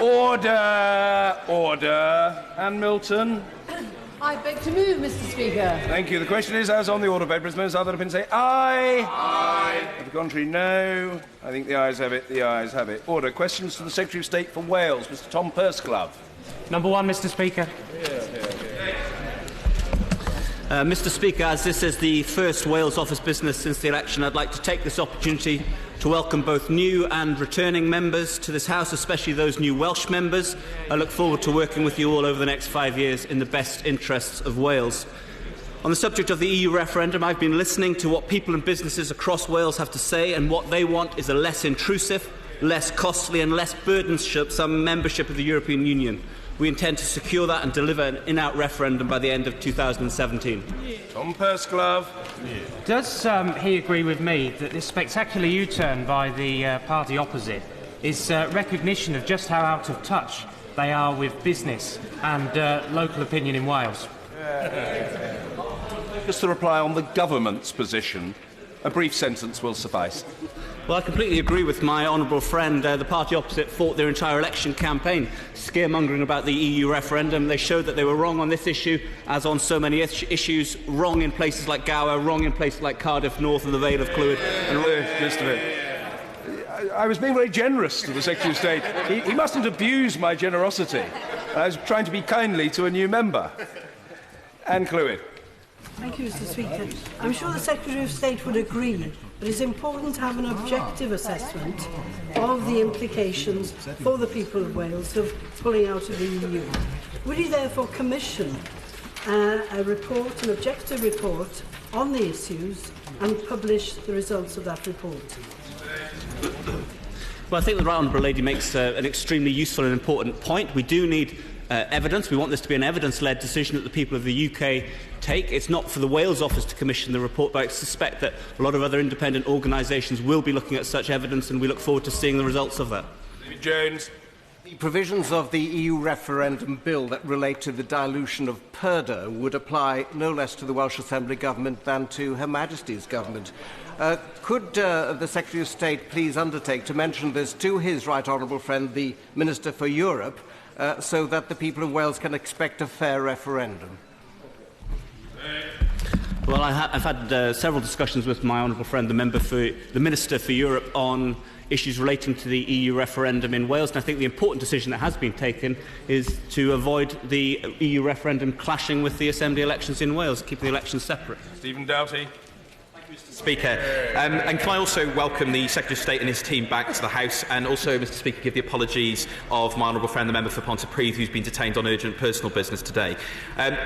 Order! Order. Anne Milton. I beg to move, Mr. Speaker. Thank you. The question is, as on the order, papers, members other opinion say aye. Aye. To the contrary, no. I think the ayes have it. The ayes have it. Order. Questions to the Secretary of State for Wales, Mr. Tom Pursglove. Number one, Mr. Speaker. Mr. Speaker, as this is the first Wales Office business since the election, I'd like to take this opportunity to welcome both new and returning members to this House, especially those new Welsh members. I look forward to working with you all over the next 5 years in the best interests of Wales. On the subject of the EU referendum, I've been listening to what people and businesses across Wales have to say, and what they want is a less intrusive, less costly and less burdensome membership of the European Union. We intend to secure that and deliver an in-out referendum by the end of 2017. Tom Pursglove. Does he agree with me that this spectacular U-turn by the party opposite is recognition of just how out of touch they are with business and local opinion in Wales? Just to reply on the government's position, a brief sentence will suffice. Well, I completely agree with my honourable friend. The party opposite fought their entire election campaign scaremongering about the EU referendum. They showed that they were wrong on this issue, as on so many issues, wrong in places like Gower, wrong in places like Cardiff North and the Vale of Clwyd. I was being very generous to the Secretary of State. He mustn't abuse my generosity. I was trying to be kindly to a new member. Anne Clwyd. Thank you, Mr. Speaker. I'm sure the Secretary of State would agree that it's important to have an objective assessment of the implications for the people of Wales of pulling out of the EU. Would he therefore commission a report, an objective report on the issues, and publish the results of that report? Well, I think the Right Honourable Lady makes an extremely useful and important point. We do need evidence. We want this to be an evidence-led decision that the people of the UK take. It's not for the Wales Office to commission the report, but I suspect that a lot of other independent organisations will be looking at such evidence, and we look forward to seeing the results of that. David Jones. The provisions of the EU referendum bill that relate to the dilution of purdah would apply no less to the Welsh Assembly Government than to Her Majesty's Government. Could the Secretary of State please undertake to mention this to his Right Honourable friend, the Minister for Europe, so that the people of Wales can expect a fair referendum? Well, I've had several discussions with my honourable friend, the Minister for Europe, on issues relating to the EU referendum in Wales, and I think the important decision that has been taken is to avoid the EU referendum clashing with the Assembly elections in Wales, keep the elections separate. Stephen Doughty. Speaker, and can I also welcome the Secretary of State and his team back to the House, and also, Mr. Speaker, give the apologies of my honourable friend, the member for Pontypridd, who's been detained on urgent personal business today.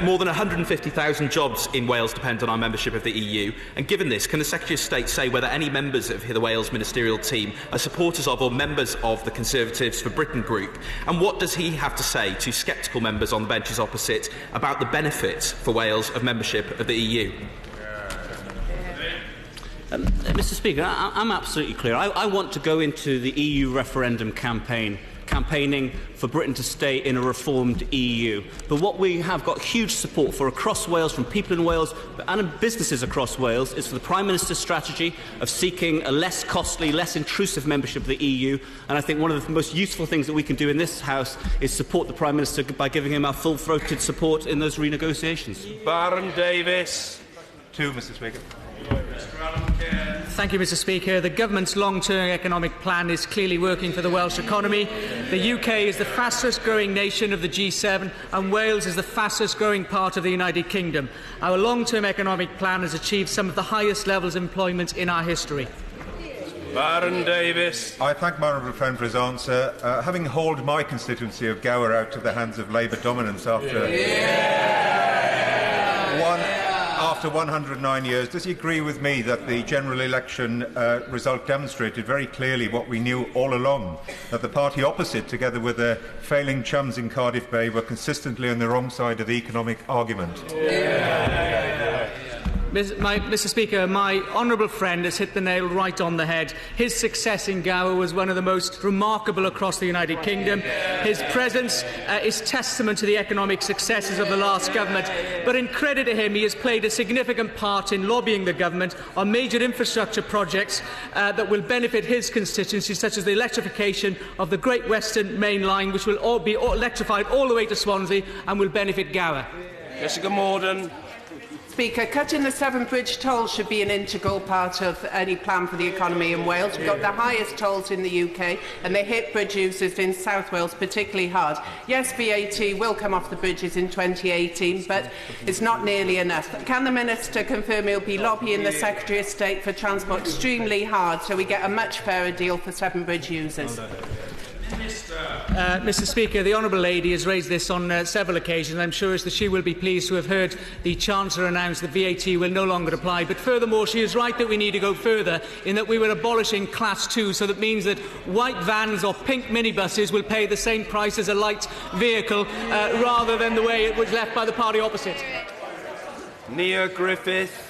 More than 150,000 jobs in Wales depend on our membership of the EU, and given this, can the Secretary of State say whether any members of the Wales ministerial team are supporters of or members of the Conservatives for Britain group, and what does he have to say to sceptical members on the benches opposite about the benefits for Wales of membership of the EU? Mr. Speaker, I'm absolutely clear. I want to go into the EU referendum campaigning for Britain to stay in a reformed EU. But what we have got huge support for across Wales, from people in Wales and businesses across Wales, is for the Prime Minister's strategy of seeking a less costly, less intrusive membership of the EU. And I think one of the most useful things that we can do in this House is support the Prime Minister by giving him our full-throated support in those renegotiations. Byron Davies. Two, Mr. Speaker. Thank you, Mr. Speaker. The government's long-term economic plan is clearly working for the Welsh economy. The UK is the fastest-growing nation of the G7, and Wales is the fastest-growing part of the United Kingdom. Our long-term economic plan has achieved some of the highest levels of employment in our history. Baron Davies. I thank my honourable friend for his answer. Having hauled my constituency of Gower out of the hands of Labour dominance after 109 years, does he agree with me that the general election result demonstrated very clearly what we knew all along, that the party opposite, together with their failing chums in Cardiff Bay, were consistently on the wrong side of the economic argument? Mr. Speaker, my honourable friend has hit the nail right on the head. His success in Gower was one of the most remarkable across the United Kingdom. His presence is testament to the economic successes of the last government. But in credit to him, he has played a significant part in lobbying the government on major infrastructure projects that will benefit his constituency, such as the electrification of the Great Western Main Line, which will all be electrified all the way to Swansea and will benefit Gower. Jessica Morden. Speaker, cutting the Severn Bridge toll should be an integral part of any plan for the economy in Wales. We've got the highest tolls in the UK and they hit bridge users in South Wales particularly hard. Yes, VAT will come off the bridges in 2018, but it's not nearly enough. Can the Minister confirm he'll be lobbying the Secretary of State for Transport extremely hard so we get a much fairer deal for Severn Bridge users? Mr. Speaker, the Honourable Lady has raised this on several occasions. I'm sure that she will be pleased to have heard the Chancellor announce that VAT will no longer apply. But furthermore, she is right that we need to go further in that we were abolishing Class 2, so that means that white vans or pink minibuses will pay the same price as a light vehicle, rather than the way it was left by the party opposite. Nia Griffith.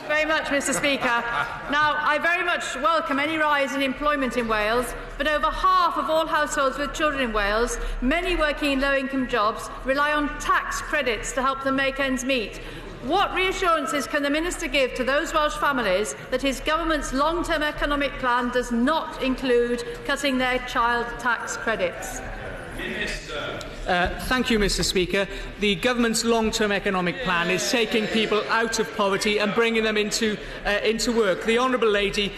Very much, Mr. Speaker. Now, I very much welcome any rise in employment in Wales, but over half of all households with children in Wales, many working in low-income jobs, rely on tax credits to help them make ends meet. What reassurances can the Minister give to those Welsh families that his government's long-term economic plan does not include cutting their child tax credits? Thank you, Mr. Speaker. The government's long-term economic plan is taking people out of poverty and bringing them into work. The Honourable Lady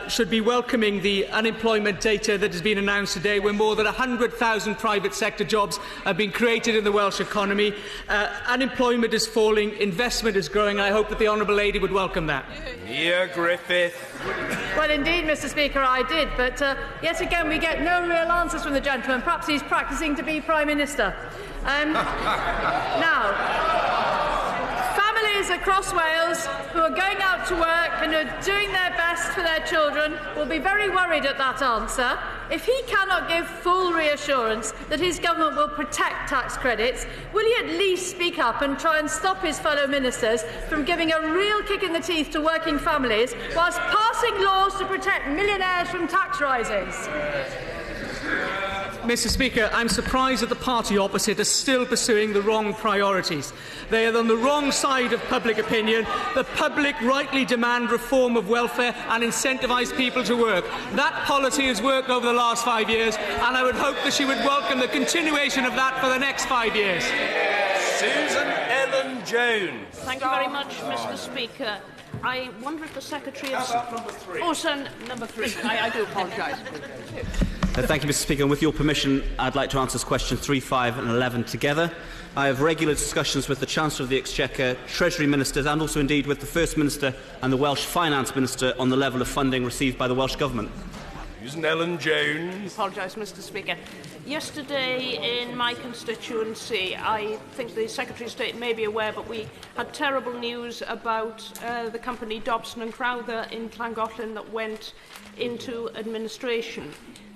should be welcoming the unemployment data that has been announced today, where more than 100,000 private sector jobs have been created in the Welsh economy. Unemployment is falling, investment is growing. I hope that the Honourable Lady would welcome that. Nia Griffith. Well, indeed, Mr. Speaker, I did, but yet again we get no real answers from the gentleman. Perhaps he's practising to be Prime Minister. Now, families across Wales who are going out to work and are doing their best for their children will be very worried at that answer. If he cannot give full reassurance that his government will protect tax credits, will he at least speak up and try and stop his fellow ministers from giving a real kick in the teeth to working families whilst passing laws to protect millionaires from tax rises? Mr. Speaker, I'm surprised that the party opposite are still pursuing the wrong priorities. They are on the wrong side of public opinion. The public rightly demand reform of welfare and incentivise people to work. That policy has worked over the last 5 years, and I would hope that she would welcome the continuation of that for the next 5 years. Susan Ellen Jones. Thank you very much, Mr. Speaker. I wonder if the Secretary of... number three. I do apologise. Thank you, Mr. Speaker. And with your permission, I'd like to answer questions 3, 5 and 11 together. I have regular discussions with the Chancellor of the Exchequer, Treasury Ministers and also indeed with the First Minister and the Welsh Finance Minister on the level of funding received by the Welsh Government. Susan Ellen Jones. I apologise, Mr. Speaker. Yesterday in my constituency, I think the Secretary of State may be aware, but we had terrible news about the company Dobson and Crowther in Llangollen that went into administration.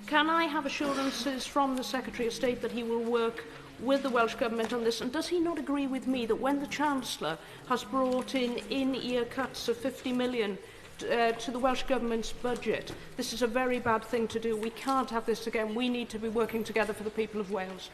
Can I have assurances from the Secretary of State that he will work with the Welsh Government on this? And does he not agree with me that when the Chancellor has brought in-ear cuts of 50 million to the Welsh Government's budget, this is a very bad thing to do? We can't have this again. We need to be working together for the people of Wales.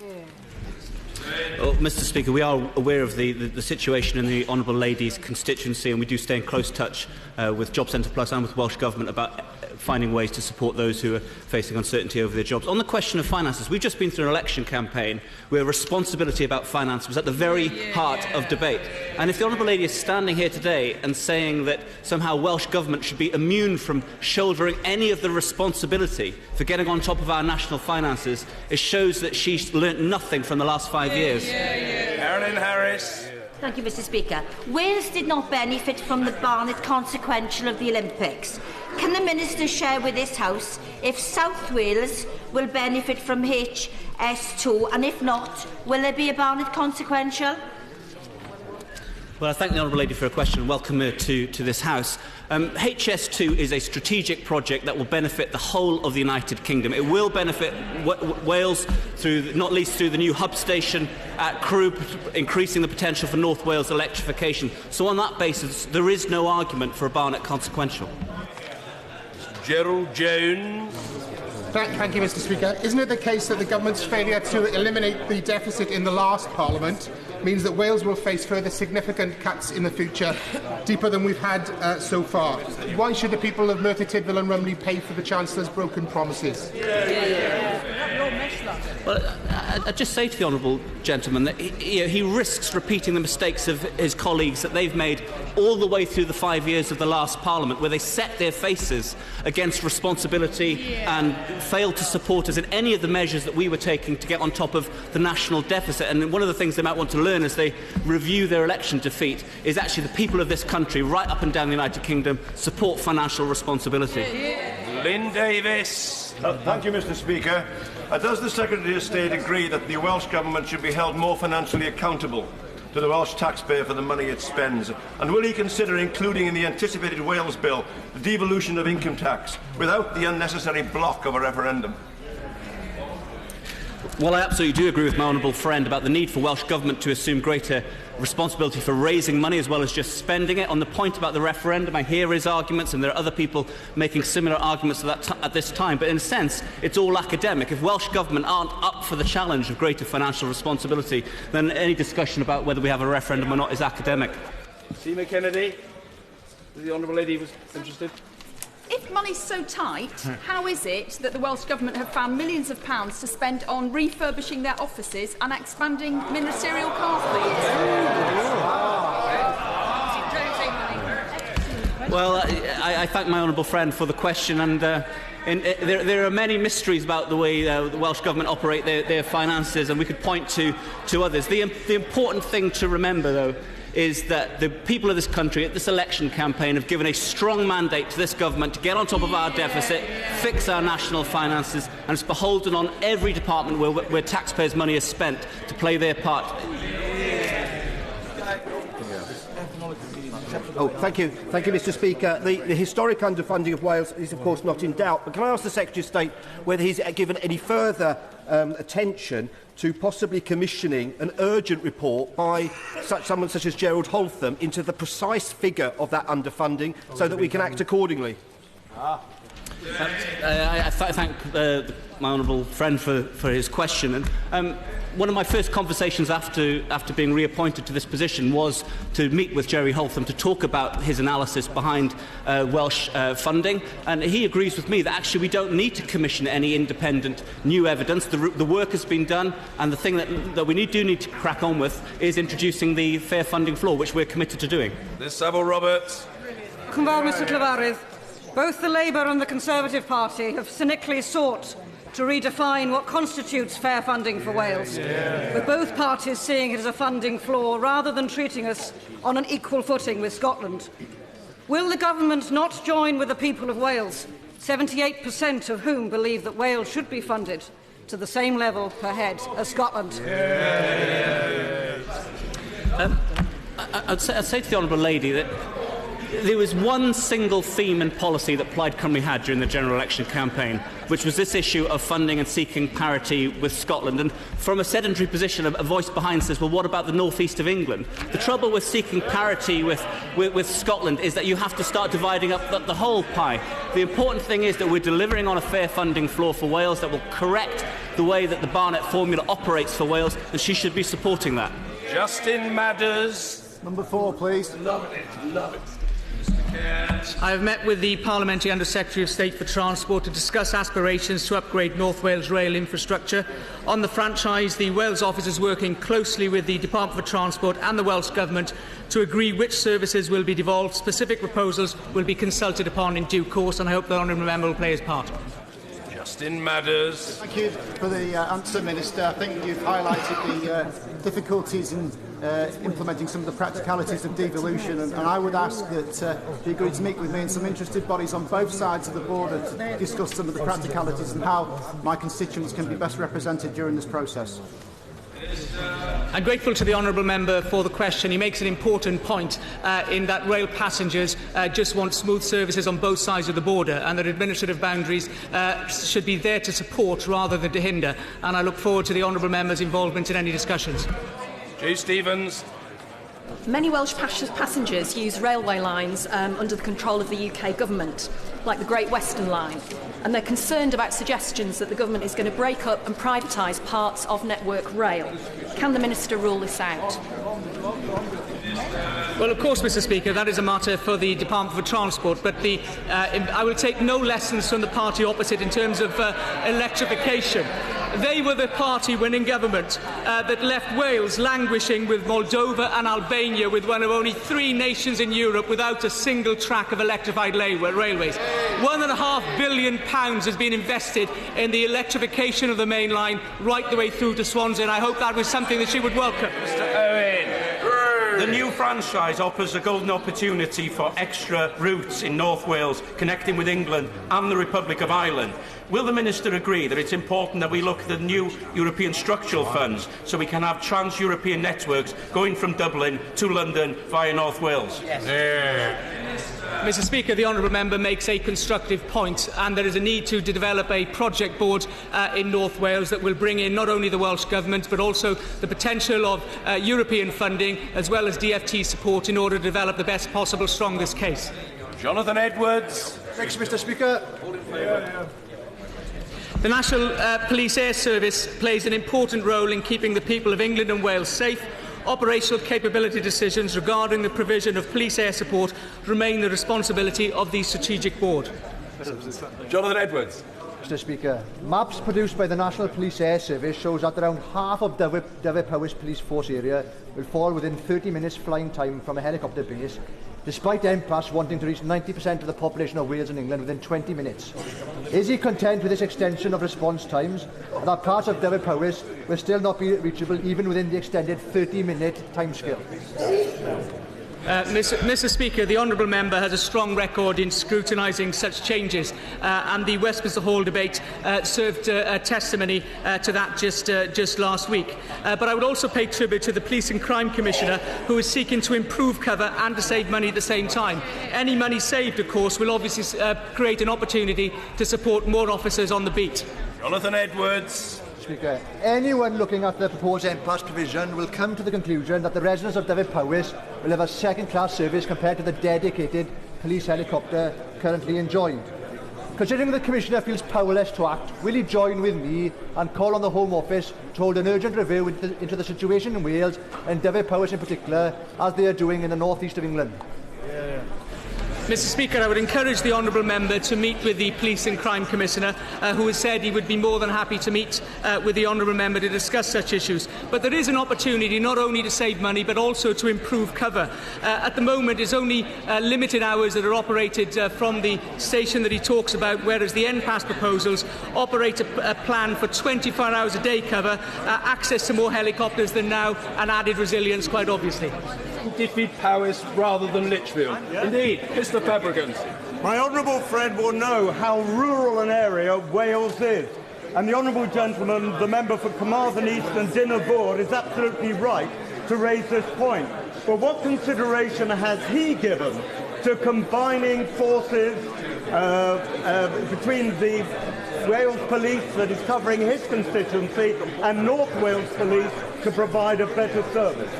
Well, Mr. Speaker, we are aware of the situation in the Honourable Lady's constituency, and we do stay in close touch with Job Centre Plus and with Welsh Government about finding ways to support those who are facing uncertainty over their jobs. On the question of finances, we've just been through an election campaign where responsibility about finance was at the very heart of debate. And if the Honourable Lady is standing here today and saying that somehow Welsh Government should be immune from shouldering any of the responsibility for getting on top of our national finances, it shows that she's learnt nothing from the last 5 years. Carolyn Harris. Thank you, Mr. Speaker. Wales did not benefit from the Barnet consequential of the Olympics. Can the Minister share with this House if South Wales will benefit from HS2, and if not, will there be a Barnet consequential? Well, I thank the Honourable Lady for her question and welcome her to this House. HS2 is a strategic project that will benefit the whole of the United Kingdom. It will benefit Wales, not least through the new hub station at Crabb, increasing the potential for North Wales electrification. So on that basis, there is no argument for a Barnett consequential. Gerald Jones. Thank you, Mr. Speaker. Isn't it the case that the government's failure to eliminate the deficit in the last Parliament means that Wales will face further significant cuts in the future, deeper than we've had so far? Why should the people of Merthyr Tydfil and Rumney pay for the Chancellor's broken promises? Well, I'd just say to the honourable gentleman that he risks repeating the mistakes of his colleagues that they've made all the way through the 5 years of the last Parliament, where they set their faces against responsibility and failed to support us in any of the measures that we were taking to get on top of the national deficit. And one of the things they might want to learn as they review their election defeat is actually the people of this country, right up and down the United Kingdom, support financial responsibility. Lynn Davies. Thank you, Mr. Speaker. Does the Secretary of State agree that the Welsh Government should be held more financially accountable to the Welsh taxpayer for the money it spends? And will he consider including in the anticipated Wales Bill the devolution of income tax without the unnecessary block of a referendum? Well, I absolutely do agree with my honourable friend about the need for Welsh Government to assume greater responsibility for raising money as well as just spending it. On the point about the referendum, I hear his arguments, and there are other people making similar arguments at this time. But in a sense, it's all academic. If Welsh Government aren't up for the challenge of greater financial responsibility, then any discussion about whether we have a referendum or not is academic. Seema Kennedy. The honourable lady was interested. If money's so tight, how is it that the Welsh Government have found millions of pounds to spend on refurbishing their offices and expanding ministerial car fleets? Well, I thank my honourable friend for the question, and there are many mysteries about the way the Welsh Government operate their finances, and we could point to others. The important thing to remember, though, is that the people of this country at this election campaign have given a strong mandate to this government to get on top of our deficit, fix our national finances, and it's beholden on every department where taxpayers' money is spent to play their part. Oh, thank you, Mr. Speaker. The historic underfunding of Wales is, of course, not in doubt. But can I ask the Secretary of State whether he's given any further attention to possibly commissioning an urgent report by someone such as Gerald Holtham into the precise figure of that underfunding so that we can act accordingly? I thank my honourable friend for his question. And one of my first conversations after being reappointed to this position was to meet with Jerry Holtham to talk about his analysis behind Welsh funding. And he agrees with me that actually we don't need to commission any independent new evidence. The work has been done, and the thing that we do need to crack on with is introducing the fair funding floor, which we're committed to doing. Liz Saville Roberts. Cymfawr, Mr Clwyd. Both the Labour and the Conservative Party have cynically sought to redefine what constitutes fair funding for Wales, with both parties seeing it as a funding floor rather than treating us on an equal footing with Scotland. Will the government not join with the people of Wales, 78% of whom believe that Wales should be funded to the same level per head as Scotland? I'd say to the honourable lady that there was one single theme and policy that Plaid Cymru had during the general election campaign, which was this issue of funding and seeking parity with Scotland. And from a sedentary position, a voice behind says, well, what about the north east of England? The trouble with seeking parity with Scotland is that you have to start dividing up the whole pie. The important thing is that we're delivering on a fair funding floor for Wales that will correct the way that the Barnett formula operates for Wales, and she should be supporting that. Justin Madders. Number 4, please. Love it. I have met with the Parliamentary Under-Secretary of State for Transport to discuss aspirations to upgrade North Wales rail infrastructure. On the franchise, the Wales Office is working closely with the Department for Transport and the Welsh Government to agree which services will be devolved. Specific proposals will be consulted upon in due course, and I hope the honourable member will play his part. Justin Madders. Thank you for the answer, Minister. I think you've highlighted the difficulties in implementing some of the practicalities of devolution, and I would ask that you agree to meet with me and some interested bodies on both sides of the border to discuss some of the practicalities and how my constituents can be best represented during this process. I'm grateful to the honourable member for the question. He makes an important point in that rail passengers just want smooth services on both sides of the border, and that administrative boundaries should be there to support rather than to hinder. And I look forward to the honourable member's involvement in any discussions. Jay Stevens. Many Welsh passengers use railway lines under the control of the UK Government, like the Great Western Line, and they're concerned about suggestions that the Government is going to break up and privatise parts of Network Rail. Can the Minister rule this out? Well, of course, Mr Speaker, that is a matter for the Department for Transport, but I will take no lessons from the party opposite in terms of electrification. They were the party winning government that left Wales languishing with Moldova and Albania, with one of only 3 nations in Europe without a single track of electrified railways. £1.5 billion has been invested in the electrification of the main line right the way through to Swansea, and I hope that was something that she would welcome. Mr Owen. The new franchise offers a golden opportunity for extra routes in North Wales, connecting with England and the Republic of Ireland. Will the Minister agree that it's important that we look at the new European structural funds so we can have trans-European networks going from Dublin to London via North Wales? Yes. Mr Speaker, the honourable member makes a constructive point, and there is a need to develop a project board in North Wales that will bring in not only the Welsh Government but also the potential of European funding as well as DFT support in order to develop the best possible, strongest case. Jonathan Edwards. Thanks, Mr Speaker. The National Police Air Service plays an important role in keeping the people of England and Wales safe. Operational capability decisions regarding the provision of police air support remain the responsibility of the Strategic Board. Jonathan Edwards. Mr Speaker, maps produced by the National Police Air Service shows that around half of Dyfed Powys Police Force area will fall within 30 minutes flying time from a helicopter base, despite MPAS wanting to reach 90% of the population of Wales and England within 20 minutes. Is he content with this extension of response times, and that parts of Dyfed Powys will still not be reachable even within the extended 30-minute timescale? Mr Speaker, the honourable member has a strong record in scrutinising such changes, and the Westminster Hall debate served testimony to that just last week. But I would also pay tribute to the Police and Crime Commissioner, who is seeking to improve cover and to save money at the same time. Any money saved, of course, will obviously create an opportunity to support more officers on the beat. Jonathan Edwards. Speaker, anyone looking at the proposed MPAS provision will come to the conclusion that the residents of Dyfed Powys will have a second-class service compared to the dedicated police helicopter currently enjoyed. Considering the Commissioner feels powerless to act, will he join with me and call on the Home Office to hold an urgent review into the situation in Wales, and Dyfed Powys in particular, as they are doing in the north east of England? Mr Speaker, I would encourage the honourable member to meet with the Police and Crime Commissioner, who has said he would be more than happy to meet with the honourable member to discuss such issues. But there is an opportunity not only to save money but also to improve cover. At the moment, it's only limited hours that are operated from the station that he talks about, whereas the NPAS proposals operate a plan for 24 hours a day cover, access to more helicopters than now, and added resilience, quite obviously. Dyfed Powys rather than Lichfield. Yeah. Indeed, Mr Pembrokeshire. My honourable friend will know how rural an area Wales is. And the honourable gentleman, the member for Carmarthen East and Dinnerbourne, is absolutely right to raise this point. But what consideration has he given to combining forces between the Wales Police that is covering his constituency and North Wales Police to provide a better service?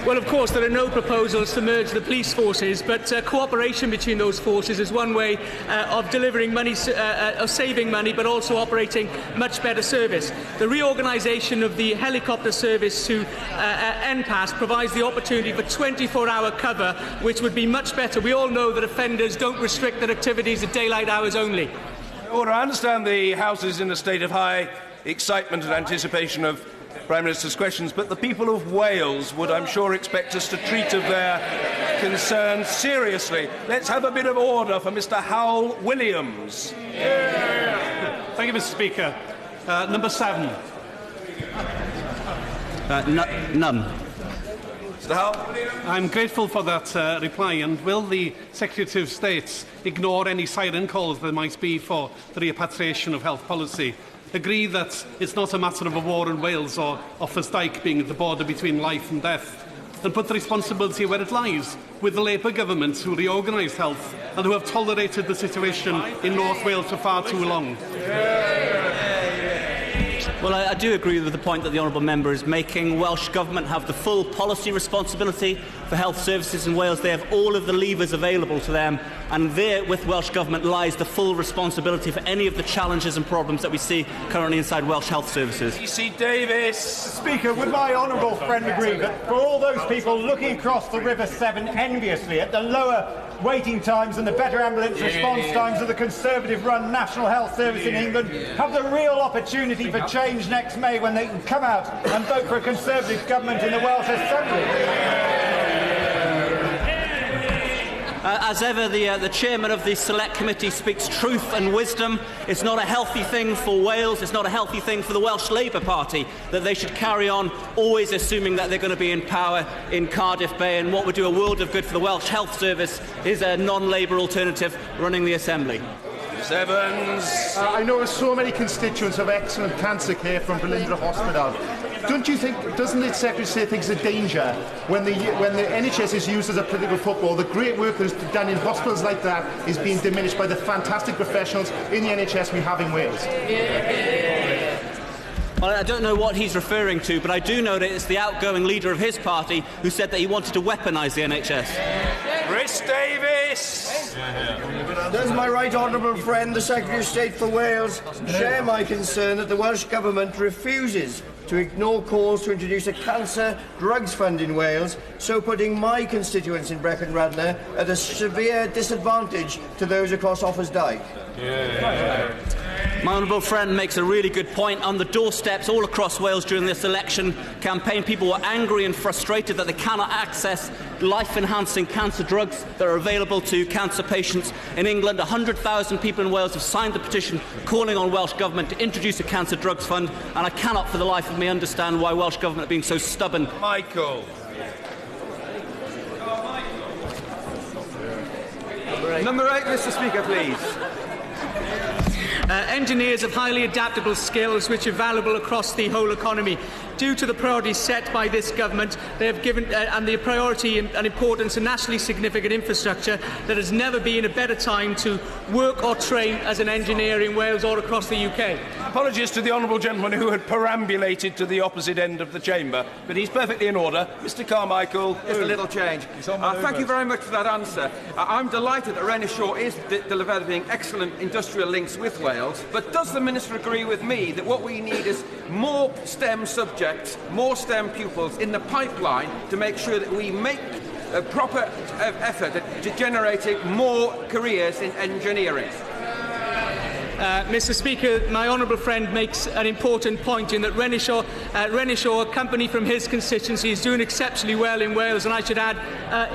Well, of course, there are no proposals to merge the police forces, but cooperation between those forces is one way of delivering money, of saving money, but also operating much better service. The reorganisation of the helicopter service to NPAS provides the opportunity for 24-hour cover, which would be much better. We all know that offenders don't restrict their activities at daylight hours only. Order. I understand the House is in a state of high excitement and anticipation of Prime Minister's questions, but the people of Wales would, I'm sure, expect us to treat of their concerns seriously. Let's have a bit of order for Mr Howell Williams. Thank you, Mr Speaker. Number 7. None. Mr Howell? I'm grateful for that reply, and will the Secretary of State ignore any siren calls there might be for the repatriation of health policy? agree that it's not a matter of a war in Wales or Dyke being at the border between life and death, and put the responsibility where it lies, with the Labour government who reorganised health and who have tolerated the situation in North Wales for far too long. Well, I do agree with the point that the Honourable Member is making. Welsh Government have the full policy responsibility for health services in Wales. They have all of the levers available to them, and there, with Welsh Government, lies the full responsibility for any of the challenges and problems that we see currently inside Welsh health services. Davies. Speaker, would my honourable friend agree that for all those people looking across the River Severn enviously at the lower waiting times and the better ambulance response times of the Conservative-run National Health Service in England have the real opportunity for change next May when they can come out and vote for a Conservative government in the Welsh Assembly? As ever, the chairman of the Select Committee speaks truth and wisdom. It's not a healthy thing for Wales, it's not a healthy thing for the Welsh Labour Party that they should carry on always assuming that they're going to be in power in Cardiff Bay, and what would do a world of good for the Welsh Health Service is a non-Labour alternative running the Assembly. Sevens. I know so many constituents have excellent cancer care from Berlindra Hospital. Don't you think, doesn't the Secretary of State think it's a danger when the NHS is used as a political football? The great work that is done in hospitals like that is being diminished by the fantastic professionals in the NHS we have in Wales. Well, I don't know what he's referring to, but I do know that it's the outgoing leader of his party who said that he wanted to weaponise the NHS. Chris Davies. Does my right honourable friend, the Secretary of State for Wales, share my concern that the Welsh Government refuses to ignore calls to introduce a cancer drugs fund in Wales, so putting my constituents in Brecon Radnor at a severe disadvantage to those across Offa's Dyke? My honourable friend makes a really good point. On the doorsteps all across Wales during this election campaign, people were angry and frustrated that they cannot access life-enhancing cancer drugs that are available to cancer patients in England. 100,000 people in Wales have signed the petition calling on Welsh Government to introduce a cancer drugs fund, and I cannot for the life of me understand why Welsh Government are being so stubborn. Michael. Number 8, Mr. Speaker, please. Engineers have highly adaptable skills which are valuable across the whole economy. Due to the priorities set by this government, they have given and the priority and importance of nationally significant infrastructure, there has never been a better time to work or train as an engineer in Wales or across the UK. Apologies to the honourable gentleman who had perambulated to the opposite end of the chamber, but he's perfectly in order. Mr Carmichael. Just a little change. Thank you very much for that answer. I'm delighted that Renishaw is developing excellent industrial links with Wales, but does the Minister agree with me that what we need is more STEM subjects, more STEM pupils in the pipeline to make sure that we make a proper effort to generating more careers in engineering? Mr Speaker, my honourable friend makes an important point in that Renishaw, a company from his constituency, is doing exceptionally well in Wales, and I should add,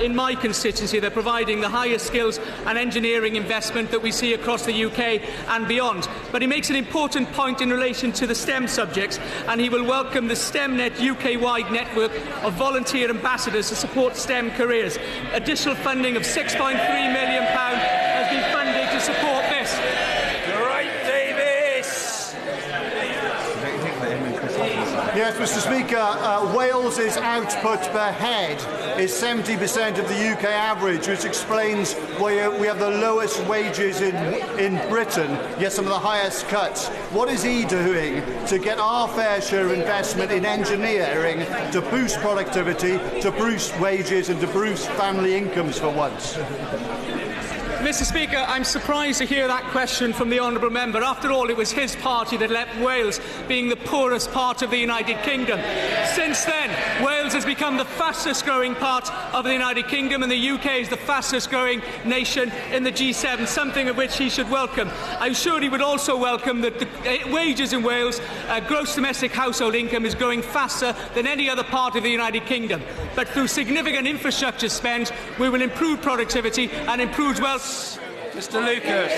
in my constituency, they're providing the highest skills and engineering investment that we see across the UK and beyond. But he makes an important point in relation to the STEM subjects, and he will welcome the STEMnet UK-wide network of volunteer ambassadors to support STEM careers. Additional funding of £6.3 million has been funded to support this. Yes, Mr Speaker, Wales's output per head is 70% of the UK average, which explains why we have the lowest wages in Britain, yet some of the highest cuts. What is he doing to get our fair share of investment in engineering to boost productivity, to boost wages and to boost family incomes for once? Mr Speaker, I'm surprised to hear that question from the honourable member. After all, it was his party that left Wales being the poorest part of the United Kingdom. Since then, Wales has become the fastest growing part of the United Kingdom, and the UK is the fastest growing nation in the G7, something of which he should welcome. I'm sure he would also welcome that the wages in Wales, gross domestic household income, is growing faster than any other part of the United Kingdom. But through significant infrastructure spend, we will improve productivity and improve wealth. Mr Lucas.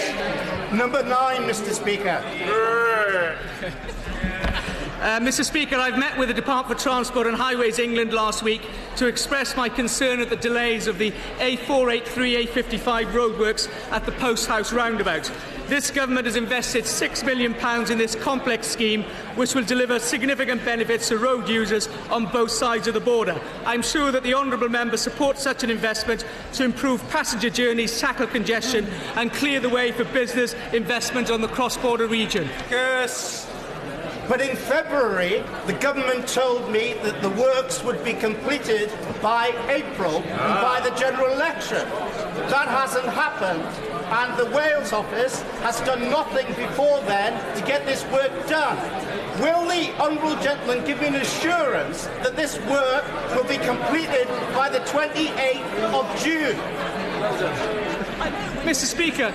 Number 9, Mr Speaker. Mr Speaker, I've met with the Department for Transport and Highways England last week to express my concern at the delays of the A483 A55 roadworks at the Post House roundabout. This government has invested £6 million in this complex scheme, which will deliver significant benefits to road users on both sides of the border. I'm sure that the honourable member supports such an investment to improve passenger journeys, tackle congestion and clear the way for business investment on the cross-border region. Yes. But in February, the government told me that the works would be completed by April and by the general election. That hasn't happened, and the Wales office has done nothing before then to get this work done. Will the honourable gentleman give me an assurance that this work will be completed by the 28th of June? Mr Speaker,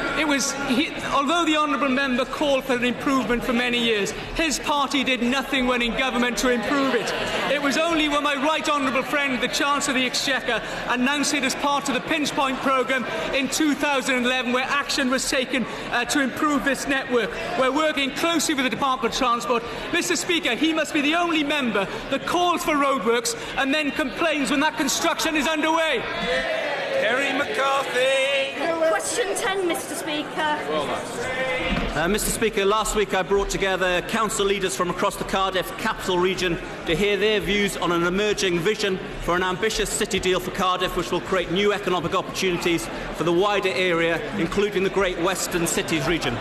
although the honourable member called for an improvement for many years, his party did nothing when in government to improve it. It was only when my right honourable friend, the Chancellor of the Exchequer, announced it as part of the Pinch Point programme in 2011 where action was taken to improve this network. We're working closely with the Department of Transport. Mr Speaker, he must be the only member that calls for roadworks and then complains when that construction is underway. Kerry McCarthy. Question 10, Mr Speaker. Mr Speaker, last week I brought together council leaders from across the Cardiff capital region to hear their views on an emerging vision for an ambitious city deal for Cardiff which will create new economic opportunities for the wider area, including the Great Western Cities region.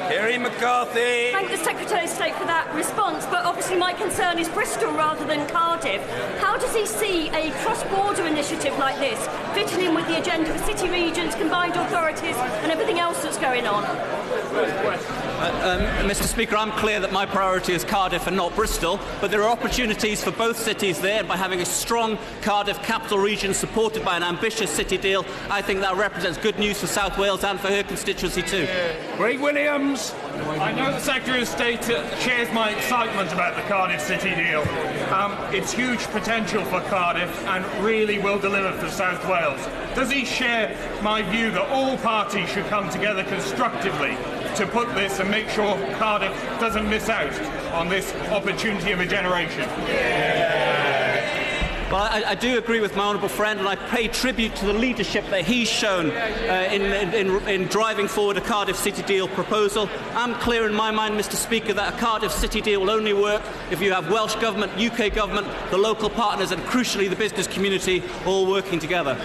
Kerry McCarthy. Thank the Secretary of State for that response, but obviously my concern is Bristol rather than Cardiff. How does he see a cross-border initiative like this fitting in with the agenda for city regions, combined authorities and everything else that's going on? Mr Speaker, I'm clear that my priority is Cardiff and not Bristol, but there are opportunities for both cities there. By having a strong Cardiff capital region supported by an ambitious city deal, I think that represents good news for South Wales and for her constituency too. Greg Williams. I know the Secretary of State shares my excitement about the Cardiff City deal. It's huge potential for Cardiff and really will deliver for South Wales. Does he share my view that all parties should come together constructively to put this and make sure Cardiff doesn't miss out on this opportunity of a generation? Well, I do agree with my honourable friend, and I pay tribute to the leadership that he's shown in driving forward a Cardiff City deal proposal. I'm clear in my mind, Mr Speaker, that a Cardiff City deal will only work if you have Welsh Government, UK Government, the local partners and crucially the business community all working together.